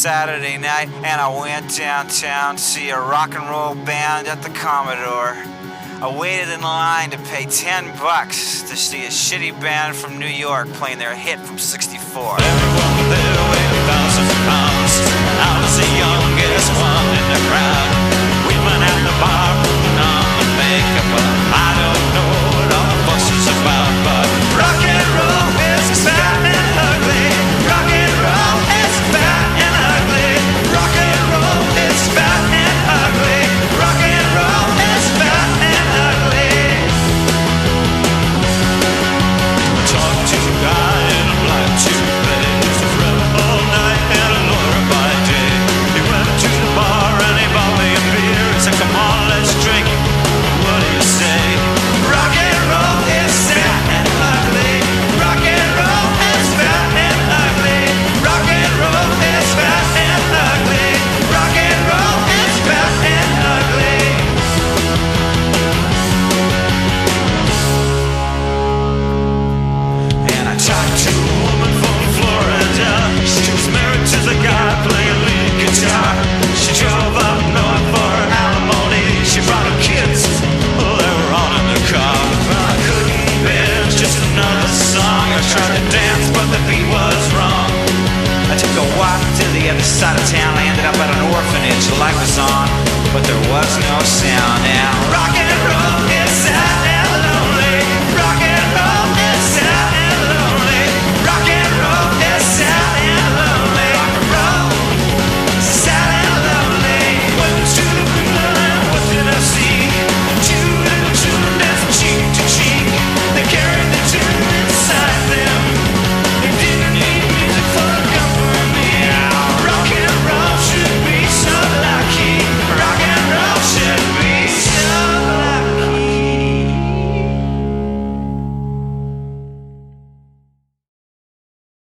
Saturday night, and I went downtown to see a rock and roll band at the Commodore. I waited in line to pay $10 to see a shitty band from New York playing their hit from '64. Everyone there weighed 1,000 pounds. I was the youngest one in the crowd. Women at the bar putting on the makeup, but I don't know what all the fuss is about. But rock and roll is fat and ugly. Rock and roll is fat and ugly. Rock and roll is fat and ugly. Rock and roll is fat and ugly. Talk to a guy in a black toothpaste, a rebel all night and a lawyer by day. He went to the bar and he bought me a beer. He said, "Come on, let's drink. What do you say?" Rock and roll is fat and ugly. Rock and roll is fat and ugly. Rock and roll is fat and ugly. Rock and roll is fat and ugly. And I talked to a woman from Florida. She was married to the guy playing lead guitar. She drove up north for her alimony. She brought her kids, well, they were all in the car. Well, I couldn't binge just another song. I tried to dance, but the beat was wrong. I took a walk to the other side of town. I ended up at an orphanage. The light was on, but there was no sound. Now Rock and